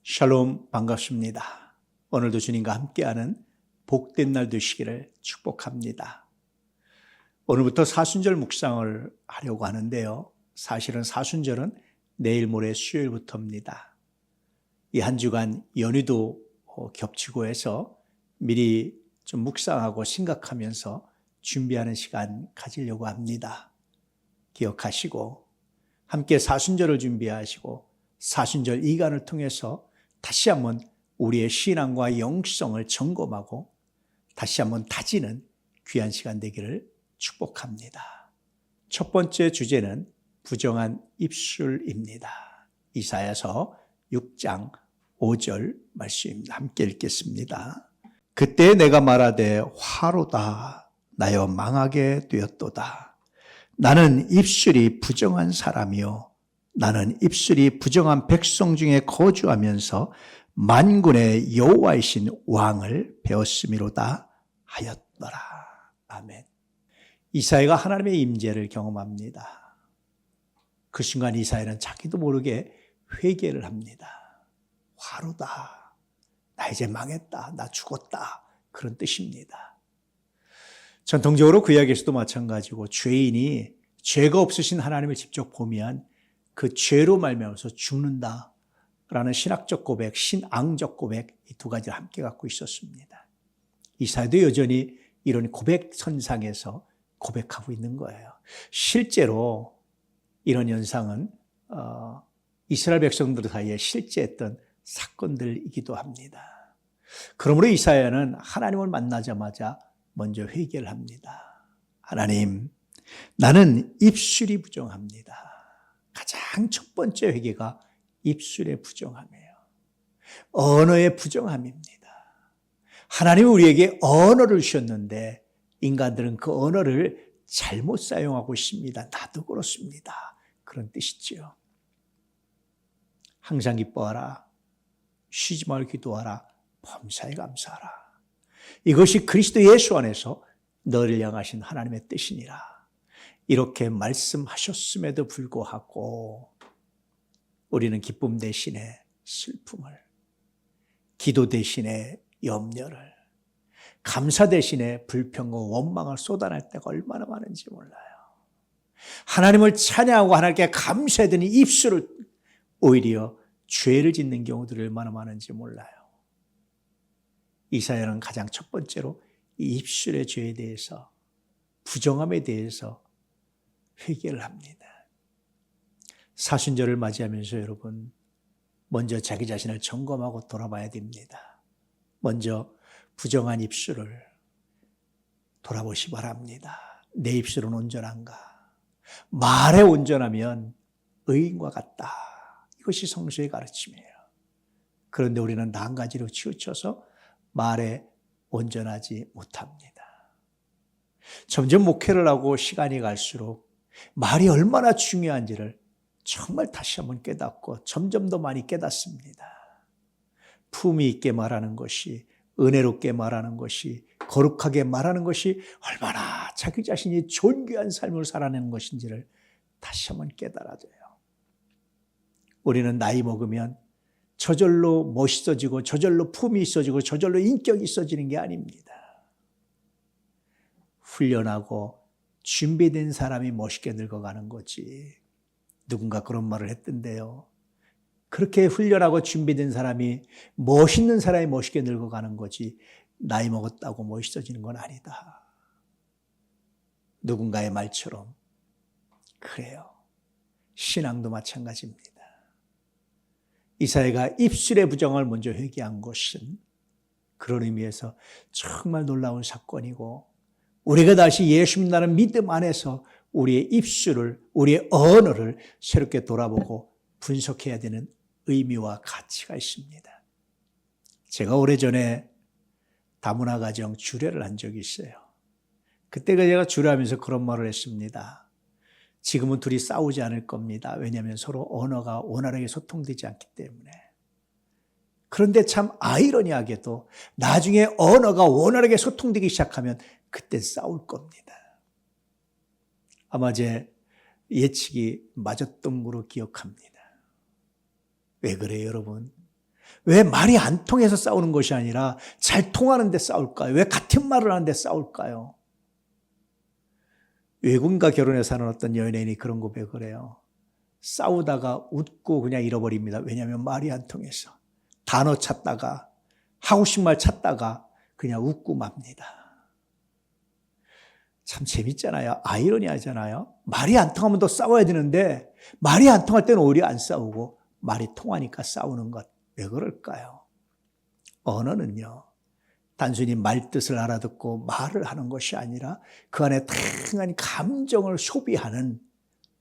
샬롬, 반갑습니다. 오늘도 주님과 함께하는 복된 날 되시기를 축복합니다. 오늘부터 사순절 묵상을 하려고 하는데요. 사실은 사순절은 내일 모레 수요일부터입니다. 이 한 주간 연휴도 겹치고 해서 미리 좀 묵상하고 생각하면서 준비하는 시간 가지려고 합니다. 기억하시고 함께 사순절을 준비하시고 사순절 이간을 통해서 다시 한번 우리의 신앙과 영성을 점검하고 다시 한번 다지는 귀한 시간 되기를 축복합니다. 첫 번째 주제는 부정한 입술입니다. 이사야서 6장 5절 말씀입니다. 함께 읽겠습니다. 그때 내가 말하되 화로다 나여 망하게 되었도다. 나는 입술이 부정한 사람이요 나는 입술이 부정한 백성 중에 거주하면서 만군의 여호와이신 왕을 배웠음이로다 하였더라. 아멘. 이사야가 하나님의 임재를 경험합니다. 그 순간 이사야는 자기도 모르게 회개를 합니다. 화로다. 나 이제 망했다. 나 죽었다. 그런 뜻입니다. 전통적으로 구약에서도 마찬가지고 죄인이 죄가 없으신 하나님을 직접 보면 그 죄로 말미암아서 죽는다라는 신학적 고백, 신앙적 고백 이 두 가지를 함께 갖고 있었습니다. 이사야도 여전히 이런 고백 선상에서 고백하고 있는 거예요. 실제로 이런 현상은 이스라엘 백성들 사이에 실제했던 사건들이기도 합니다. 그러므로 이사야는 하나님을 만나자마자 먼저 회개를 합니다. 하나님, 나는 입술이 부정합니다. 가장 첫 번째 회개가 입술의 부정함이에요. 언어의 부정함입니다. 하나님은 우리에게 언어를 주셨는데 인간들은 그 언어를 잘못 사용하고 있습니다. 나도 그렇습니다. 그런 뜻이죠. 항상 기뻐하라. 쉬지 말고 기도하라. 범사에 감사하라. 이것이 그리스도 예수 안에서 너를 향하신 하나님의 뜻이니라. 이렇게 말씀하셨음에도 불구하고 우리는 기쁨 대신에 슬픔을, 기도 대신에 염려를, 감사 대신에 불평과 원망을 쏟아낼 때가 얼마나 많은지 몰라요. 하나님을 찬양하고 하나님께 감사하더니 입술을 오히려 죄를 짓는 경우들이 얼마나 많은지 몰라요. 이사야는 가장 첫 번째로 이 입술의 죄에 대해서, 부정함에 대해서 회개를 합니다. 사순절을 맞이하면서 여러분 먼저 자기 자신을 점검하고 돌아봐야 됩니다. 먼저 부정한 입술을 돌아보시 바랍니다. 내 입술은 온전한가? 말에 온전하면 의인과 같다. 이것이 성서의 가르침이에요. 그런데 우리는 한 가지로 치우쳐서 말에 온전하지 못합니다. 점점 목회를 하고 시간이 갈수록 말이 얼마나 중요한지를 정말 다시 한번 깨닫고 점점 더 많이 깨닫습니다. 품위 있게 말하는 것이, 은혜롭게 말하는 것이, 거룩하게 말하는 것이 얼마나 자기 자신이 존귀한 삶을 살아내는 것인지를 다시 한번 깨달아져요. 우리는 나이 먹으면 저절로 멋있어지고 저절로 품이 있어지고 저절로 인격이 있어지는 게 아닙니다. 훈련하고 준비된 사람이 멋있게 늙어가는 거지. 누군가 그런 말을 했던데요. 그렇게 훈련하고 준비된 사람이, 멋있는 사람이 멋있게 늙어가는 거지 나이 먹었다고 멋있어지는 건 아니다. 누군가의 말처럼 그래요. 신앙도 마찬가지입니다. 이사야가 입술의 부정을 먼저 회개한 것은 그런 의미에서 정말 놀라운 사건이고, 우리가 다시 예수 믿는다는 믿음 안에서 우리의 입술을, 우리의 언어를 새롭게 돌아보고 분석해야 되는 의미와 가치가 있습니다. 제가 오래전에 다문화 가정 주례를 한 적이 있어요. 그때 제가 주례하면서 그런 말을 했습니다. 지금은 둘이 싸우지 않을 겁니다. 왜냐하면 서로 언어가 원활하게 소통되지 않기 때문에. 그런데 참 아이러니하게도 나중에 언어가 원활하게 소통되기 시작하면 그때 싸울 겁니다. 아마 제 예측이 맞았던 거로 기억합니다. 왜 그래요, 여러분? 왜 말이 안 통해서 싸우는 것이 아니라 잘 통하는데 싸울까요? 왜 같은 말을 하는데 싸울까요? 외국인과 결혼해서 사는 어떤 연예인이 그런 고백을 해요. 싸우다가 웃고 그냥 잃어버립니다. 왜냐하면 말이 안 통해서. 단어 찾다가, 하고 싶은 말 찾다가 그냥 웃고 맙니다. 참 재밌잖아요. 아이러니하잖아요. 말이 안 통하면 더 싸워야 되는데 말이 안 통할 때는 오히려 안 싸우고 말이 통하니까 싸우는 것. 왜 그럴까요? 언어는요, 단순히 말뜻을 알아듣고 말을 하는 것이 아니라 그 안에 다양한 감정을 소비하는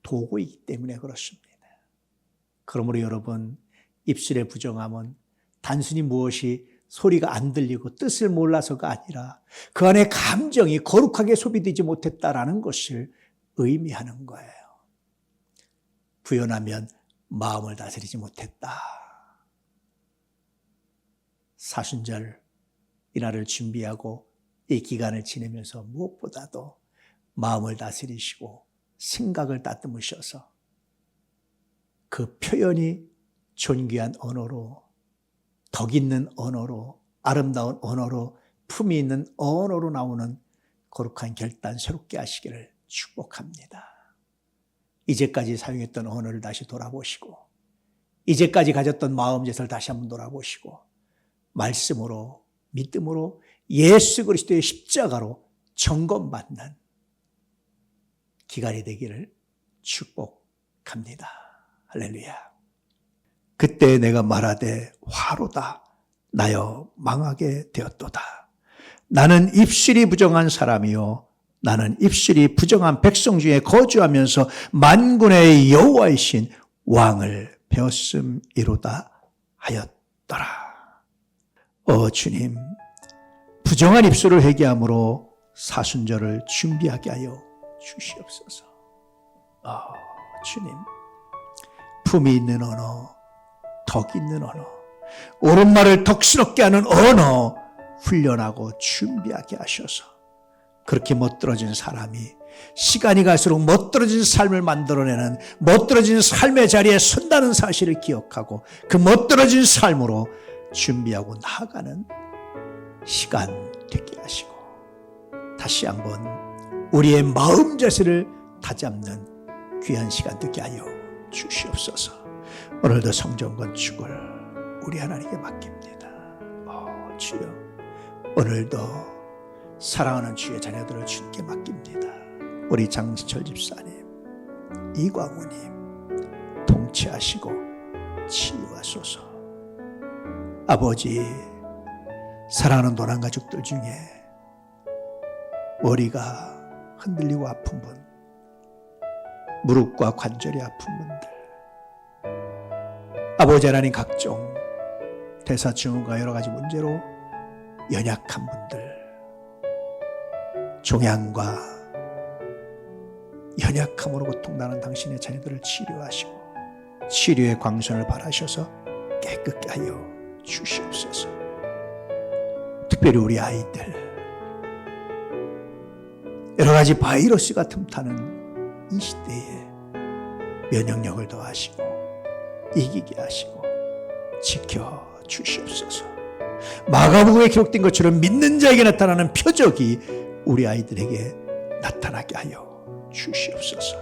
도구이기 때문에 그렇습니다. 그러므로 여러분, 입술의 부정함은 단순히 무엇이 소리가 안 들리고 뜻을 몰라서가 아니라 그 안에 감정이 거룩하게 소비되지 못했다라는 것을 의미하는 거예요. 부연하면 마음을 다스리지 못했다. 사순절 이날을 준비하고 이 기간을 지내면서 무엇보다도 마음을 다스리시고 생각을 다듬으셔서 그 표현이 존귀한 언어로, 덕 있는 언어로, 아름다운 언어로, 품이 있는 언어로 나오는 거룩한 결단 새롭게 하시기를 축복합니다. 이제까지 사용했던 언어를 다시 돌아보시고, 이제까지 가졌던 마음짓을 다시 한번 돌아보시고, 말씀으로, 믿음으로, 예수 그리스도의 십자가로 점검받는 기간이 되기를 축복합니다. 할렐루야. 그때 내가 말하되 화로다 나여 망하게 되었도다. 나는 입술이 부정한 사람이요 나는 입술이 부정한 백성 중에 거주하면서 만군의 여호와이신 왕을 배웠음이로다 하였더라. 주님, 부정한 입술을 회개함으로 사순절을 준비하게 하여 주시옵소서. 주님, 품이 있는 언어, 덕 있는 언어, 옳은 말을 덕스럽게 하는 언어 훈련하고 준비하게 하셔서 그렇게 멋들어진 사람이 시간이 갈수록 멋들어진 삶을 만들어내는 멋들어진 삶의 자리에 선다는 사실을 기억하고 그 멋들어진 삶으로 준비하고 나아가는 시간 되게 하시고 다시 한번 우리의 마음 자세를 다잡는 귀한 시간 되게 하여 주시옵소서. 오늘도 성전 건축을 우리 하나님께 맡깁니다. 주여, 오늘도 사랑하는 주의 자녀들을 주님께 맡깁니다. 우리 장지철 집사님, 이광우님 통치하시고 치유하소서. 아버지, 사랑하는 노란 가족들 중에 머리가 흔들리고 아픈 분, 무릎과 관절이 아픈 분들, 아버지 하나님 각종 대사증후과 여러 가지 문제로 연약한 분들, 종양과 연약함으로 고통나는 당신의 자녀들을 치료하시고 치료의 광선을 발하셔서 깨끗게 하여 주시옵소서. 특별히 우리 아이들, 여러 가지 바이러스가 틈타는 이 시대에 면역력을 더하시고 이기게 하시고 지켜주시옵소서. 마가복음에 기록된 것처럼 믿는 자에게 나타나는 표적이 우리 아이들에게 나타나게 하여 주시옵소서.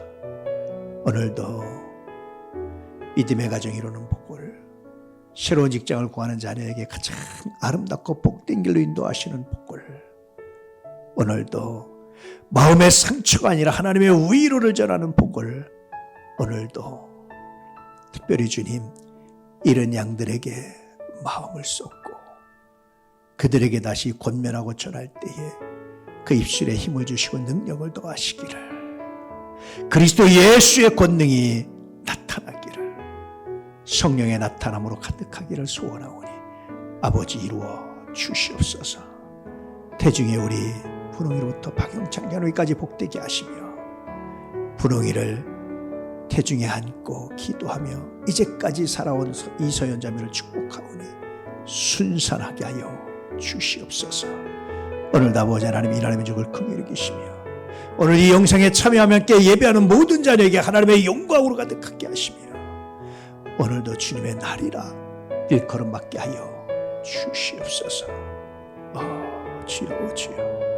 오늘도 믿음의 가정 이루는 복을, 새로운 직장을 구하는 자녀에게 가장 아름답고 복된 길로 인도하시는 복을, 오늘도 마음의 상처가 아니라 하나님의 위로를 전하는 복을, 오늘도 특별히 주님, 이런 양들에게 마음을 쏟고 그들에게 다시 권면하고 전할 때에 그 입술에 힘을 주시고 능력을 더하시기를, 그리스도 예수의 권능이 나타나기를, 성령의 나타남으로 가득하기를 소원하오니 아버지 이루어 주시옵소서. 태중에 우리 분홍이로부터 박영창 자녀까지 복되게 하시며 분홍이를 태중에 안고 기도하며 이제까지 살아온 이서연 자매를 축복하오니 순산하게 하여 주시옵소서. 오늘도 아버지 하나님, 이 하나님의 적을 긍휼히 여기시며 오늘 이 영상에 참여하며 함께 예배하는 모든 자녀에게 하나님의 영광으로 가득하게 하시며 오늘도 주님의 날이라 일걸음맞게 하여 주시옵소서. 주여 주여